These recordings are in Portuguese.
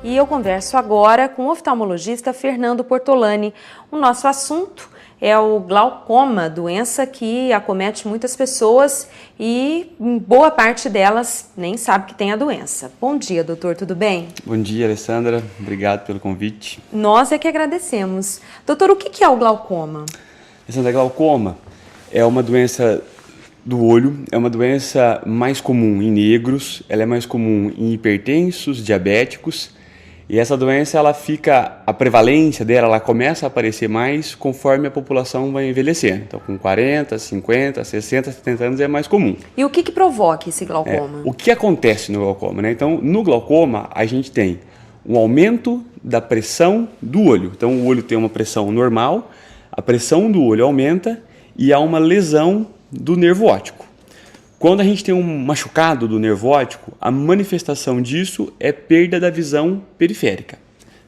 E eu converso agora com o oftalmologista Fernando Portolani. O nosso assunto é o glaucoma, doença que acomete muitas pessoas e boa parte delas nem sabe que tem a doença. Bom dia, doutor, tudo bem? Bom dia, Alessandra. Obrigado pelo convite. Nós é que agradecemos. Doutor, o que é o glaucoma? Alessandra, glaucoma é uma doença do olho, é uma doença mais comum em negros, ela é mais comum em hipertensos, diabéticos. E essa doença, a prevalência dela, ela começa a aparecer mais conforme a população vai envelhecendo. Então, com 40, 50, 60, 70 anos é mais comum. E o que provoca esse glaucoma? O que acontece no glaucoma, né? Então, no glaucoma, a gente tem um aumento da pressão do olho. Então, o olho tem uma pressão normal, a pressão do olho aumenta e há uma lesão do nervo óptico. Quando a gente tem um machucado do nervo óptico, a manifestação disso é perda da visão periférica.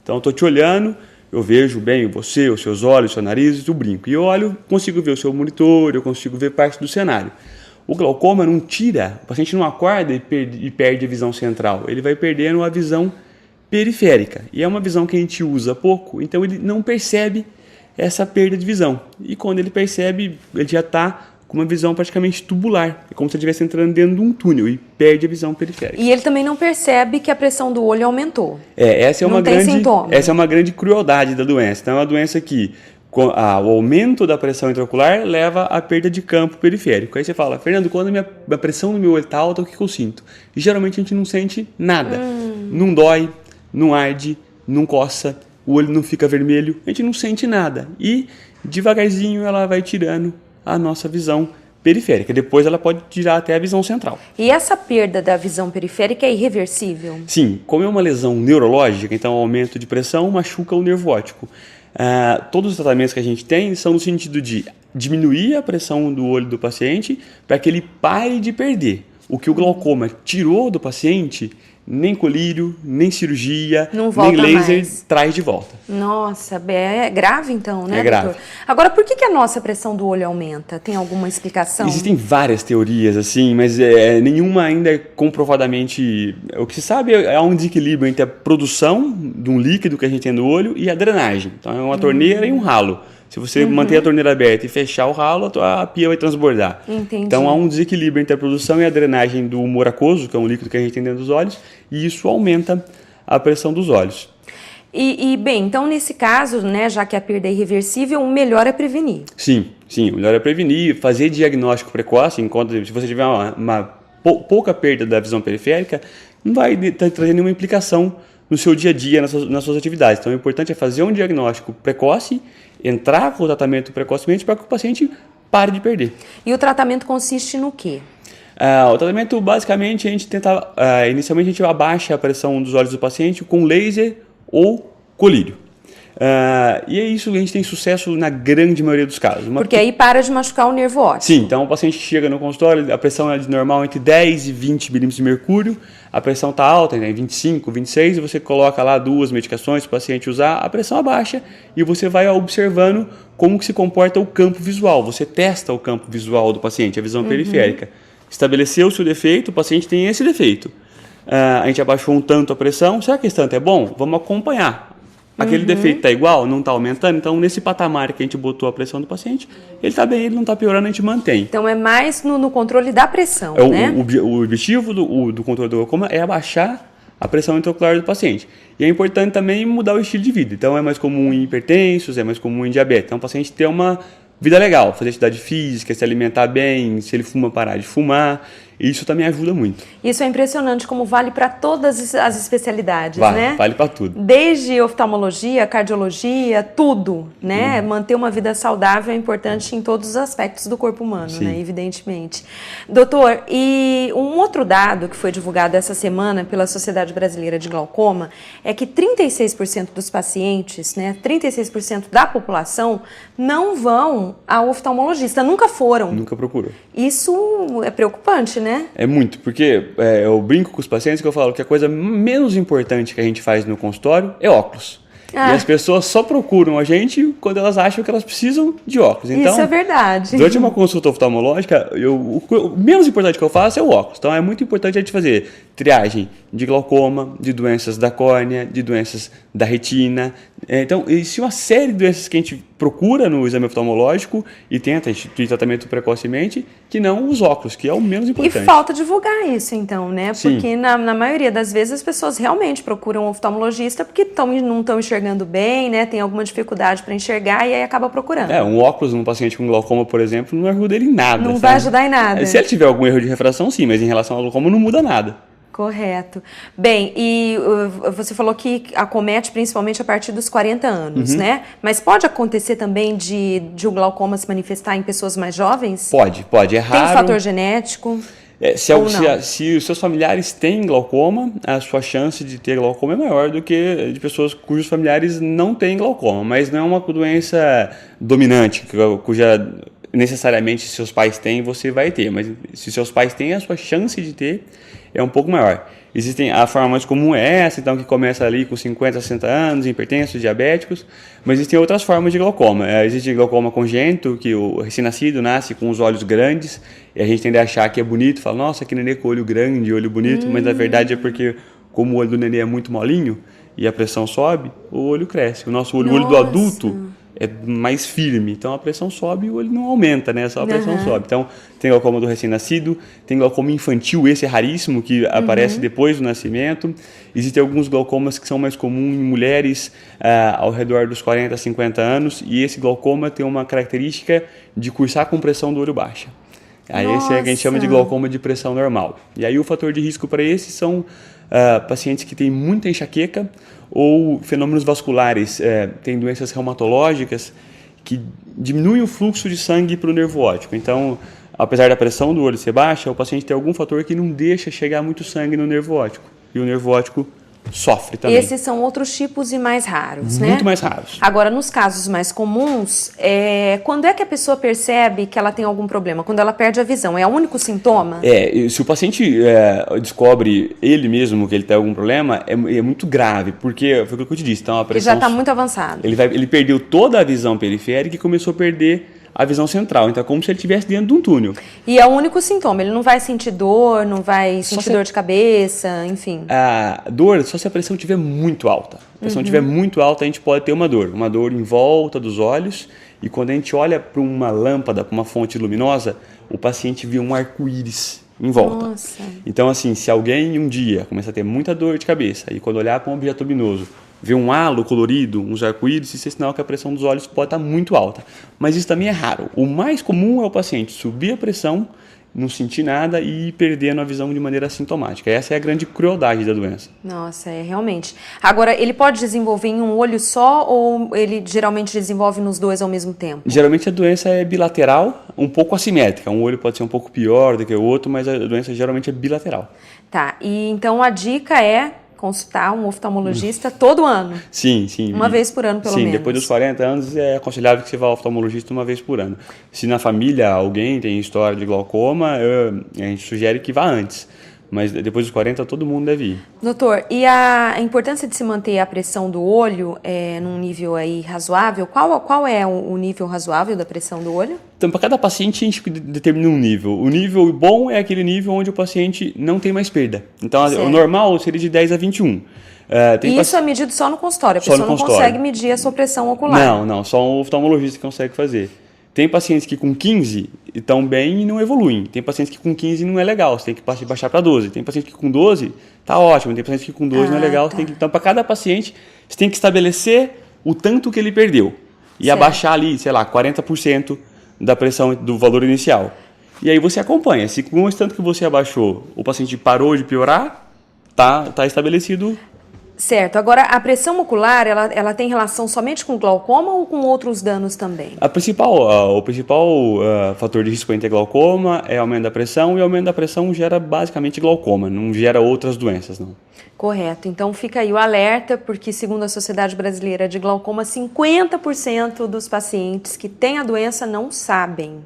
Então, eu estou te olhando, eu vejo bem você, os seus olhos, o seu nariz, o brinco. E eu olho, consigo ver o seu monitor, eu consigo ver parte do cenário. O glaucoma não tira, o paciente não acorda e perde a visão central. Ele vai perdendo a visão periférica. E é uma visão que a gente usa pouco, então ele não percebe essa perda de visão. E quando ele percebe, ele já está com uma visão praticamente tubular. É como se ele estivesse entrando dentro de um túnel e perde a visão periférica. E ele também não percebe que a pressão do olho aumentou. Essa é não tem sintoma. Essa é uma grande crueldade da doença. Então, é uma doença que o aumento da pressão intraocular leva à perda de campo periférico. Aí você fala, Fernando, quando a pressão no meu olho está alta, o que eu sinto? E geralmente a gente não sente nada. Não dói, não arde, não coça, o olho não fica vermelho, a gente não sente nada. E devagarzinho ela vai tirando a nossa visão periférica. Depois ela pode tirar até a visão central. E essa perda da visão periférica é irreversível? Sim, como é uma lesão neurológica, então o aumento de pressão machuca o nervo óptico. Todos os tratamentos que a gente tem são no sentido de diminuir a pressão do olho do paciente para que ele pare de perder. O que o glaucoma tirou do paciente, nem colírio, nem cirurgia, nem laser mais traz de volta. Nossa, é grave então, né, doutor? Grave. Agora, por que a nossa pressão do olho aumenta? Tem alguma explicação? Existem várias teorias, assim, mas nenhuma ainda é comprovadamente... O que se sabe é um desequilíbrio entre a produção de um líquido que a gente tem no olho e a drenagem. Então, é uma torneira e um ralo. Se você manter a torneira aberta e fechar o ralo, a pia vai transbordar. Entendi. Então, há um desequilíbrio entre a produção e a drenagem do humor aquoso, que é um líquido que a gente tem dentro dos olhos, e isso aumenta a pressão dos olhos. Bem, então nesse caso, né, já que a perda é irreversível, o melhor é prevenir. Sim, o melhor é prevenir, fazer diagnóstico precoce, se você tiver uma pouca perda da visão periférica, não vai trazer nenhuma implicação no seu dia a dia, nas suas atividades. Então, o importante é fazer um diagnóstico precoce, entrar com o tratamento precocemente para que o paciente pare de perder. E o tratamento consiste no quê? O tratamento, basicamente, a gente tenta, inicialmente a gente abaixa a pressão dos olhos do paciente com laser ou colírio. E é isso que a gente tem sucesso na grande maioria dos casos. Porque aí para de machucar o nervo óptico. Sim, então o paciente chega no consultório, a pressão é de normal entre 10 e 20 milímetros de mercúrio, a pressão está alta, né, 25, 26, e você coloca lá 2 medicações para o paciente usar, a pressão abaixa e você vai observando como que se comporta o campo visual. Você testa o campo visual do paciente, a visão periférica. Estabeleceu-se o defeito, o paciente tem esse defeito. A gente abaixou um tanto a pressão, será que esse tanto é bom? Vamos acompanhar. Aquele defeito está igual, não está aumentando, então nesse patamar que a gente botou a pressão do paciente, ele está bem, ele não está piorando, a gente mantém. Então é mais no controle da pressão, né? O objetivo do controle do glaucoma é abaixar a pressão intraocular do paciente. E é importante também mudar o estilo de vida. Então é mais comum em hipertensos, é mais comum em diabetes. Então o paciente ter uma vida legal, fazer atividade física, se alimentar bem, se ele fuma, parar de fumar. Isso também ajuda muito. Isso é impressionante como vale para todas as especialidades, né? Vale para tudo. Desde oftalmologia, cardiologia, tudo, né? Manter uma vida saudável é importante em todos os aspectos do corpo humano, né? Evidentemente. Doutor, e um outro dado que foi divulgado essa semana pela Sociedade Brasileira de Glaucoma é que 36% dos pacientes, né? 36% da população não vão ao oftalmologista, nunca foram. Nunca procurou. Isso é preocupante, né? É muito, porque eu brinco com os pacientes que eu falo que a coisa menos importante que a gente faz no consultório é óculos. E as pessoas só procuram a gente quando elas acham que elas precisam de óculos. Então, isso é verdade. Durante uma consulta oftalmológica, o menos importante que eu faço é o óculos. Então é muito importante a gente fazer triagem de glaucoma, de doenças da córnea, de doenças da retina. Então, existe uma série de doenças que a gente procura no exame oftalmológico e tenta instituir tratamento precocemente, que não os óculos, que é o menos importante. E falta divulgar isso, então, né? Sim. Porque na maioria das vezes as pessoas realmente procuram um oftalmologista porque não estão enxergando bem, né? Tem alguma dificuldade para enxergar e aí acaba procurando. Um óculos num paciente com glaucoma, por exemplo, não ajuda ele em nada. Não vai ajudar em nada. Se ele tiver algum erro de refração, sim, mas em relação ao glaucoma não muda nada. Correto. Bem, e você falou que acomete principalmente a partir dos 40 anos, né? Mas pode acontecer também de o glaucoma se manifestar em pessoas mais jovens? Pode. É raro. Tem fator genético? Se os seus familiares têm glaucoma, a sua chance de ter glaucoma é maior do que de pessoas cujos familiares não têm glaucoma. Mas não é uma doença dominante, cuja necessariamente se seus pais têm, você vai ter. Mas se seus pais têm, a sua chance de ter é um pouco maior. A forma mais comum é essa, então, que começa ali com 50, 60 anos, hipertensos, diabéticos, mas existem outras formas de glaucoma. Existe glaucoma congênito, que o recém-nascido nasce com os olhos grandes, e a gente tende a achar que é bonito, fala, nossa, que nenê com olho grande, olho bonito, mas na verdade é porque, como o olho do nenê é muito molinho, e a pressão sobe, o olho cresce. O nosso olho do adulto é mais firme, então a pressão sobe e o olho não aumenta, né? Só a pressão sobe. Então, tem glaucoma do recém-nascido, tem glaucoma infantil, esse é raríssimo, que aparece depois do nascimento. Existem alguns glaucomas que são mais comuns em mulheres ao redor dos 40, 50 anos, e esse glaucoma tem uma característica de cursar com pressão do olho baixa. Aí esse é o que a gente chama de glaucoma de pressão normal. E aí o fator de risco para esses são pacientes que têm muita enxaqueca ou fenômenos vasculares, tem doenças reumatológicas que diminuem o fluxo de sangue para o nervo óptico. Então, apesar da pressão do olho ser baixa, o paciente tem algum fator que não deixa chegar muito sangue no nervo óptico. E o nervo óptico sofre também. Esses são outros tipos e mais raros, né? Muito mais raros. Agora, nos casos mais comuns, quando é que a pessoa percebe que ela tem algum problema? Quando ela perde a visão, é o único sintoma? Se o paciente descobre ele mesmo que ele tem algum problema, é muito grave, porque foi o que eu te disse, então a pressão... Ele já está muito avançado. Ele perdeu toda a visão periférica e começou a perder a visão central. Então é como se ele estivesse dentro de um túnel. E é o único sintoma, ele não vai sentir dor, não vai sentir dor de cabeça, enfim. A dor só se a pressão estiver muito alta. Se a pressão estiver muito alta, a gente pode ter uma dor em volta dos olhos, e quando a gente olha para uma lâmpada, para uma fonte luminosa, o paciente vê um arco-íris em volta. Nossa. Então, assim, se alguém um dia começa a ter muita dor de cabeça, e quando olhar para um objeto luminoso, ver um halo colorido, uns arco-íris, isso é sinal que a pressão dos olhos pode estar muito alta. Mas isso também é raro. O mais comum é o paciente subir a pressão, não sentir nada e ir perdendo a visão de maneira assintomática. Essa é a grande crueldade da doença. Nossa, realmente. Agora, ele pode desenvolver em um olho só ou ele geralmente desenvolve nos dois ao mesmo tempo? Geralmente a doença é bilateral, um pouco assimétrica. Um olho pode ser um pouco pior do que o outro, mas a doença geralmente é bilateral. Tá, e então a dica é consultar um oftalmologista todo ano. Sim. Uma vez por ano, pelo menos. Sim, depois dos 40 anos é aconselhável que você vá ao oftalmologista uma vez por ano. Se na família alguém tem história de glaucoma, a gente sugere que vá antes. Mas depois dos 40 todo mundo deve ir. Doutor, e a importância de se manter a pressão do olho num nível aí razoável? Qual é o nível razoável da pressão do olho? Então, para cada paciente, a gente determina um nível. O nível bom é aquele nível onde o paciente não tem mais perda. Então, o normal seria de 10 a 21. E isso é medido só no consultório? A pessoa não consegue medir a sua pressão ocular? Não. Só um oftalmologista que consegue fazer. Tem pacientes que com 15 estão bem e não evoluem. Tem pacientes que com 15 não é legal, você tem que baixar para 12. Tem paciente que com 12 está ótimo, tem paciente que com 12 não é legal. Tá. Então, para cada paciente, você tem que estabelecer o tanto que ele perdeu. E abaixar ali, 40% da pressão do valor inicial. E aí você acompanha. Se com esse tanto que você abaixou, o paciente parou de piorar, tá estabelecido. Certo. Agora, a pressão ocular, ela tem relação somente com glaucoma ou com outros danos também? O principal fator de risco para ter glaucoma é aumento da pressão, e o aumento da pressão gera basicamente glaucoma, não gera outras doenças, não. Correto. Então fica aí o alerta, porque segundo a Sociedade Brasileira de Glaucoma, 50% dos pacientes que têm a doença não sabem.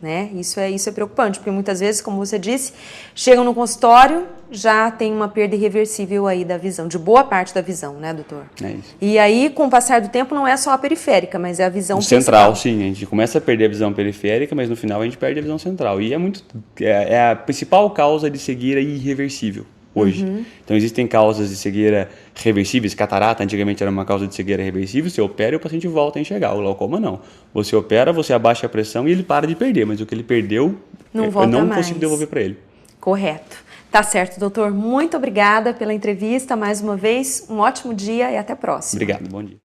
né? Isso é preocupante, porque muitas vezes, como você disse, chegam no consultório, já tem uma perda irreversível aí da visão, de boa parte da visão, né, doutor? É isso. E aí, com o passar do tempo, não é só a periférica, mas é a visão principal. Central, sim. A gente começa a perder a visão periférica, mas no final a gente perde a visão central. E é a principal causa de cegueira irreversível hoje. Então existem causas de cegueira reversíveis. Catarata antigamente era uma causa de cegueira reversível. Você opera e o paciente volta a enxergar. O glaucoma não. Você opera, você abaixa a pressão e ele para de perder, mas o que ele perdeu não eu não mais. consigo devolver para ele. Correto. Tá certo, doutor. Muito obrigada pela entrevista mais uma vez. Um ótimo dia e até a próxima. Obrigado. Bom dia.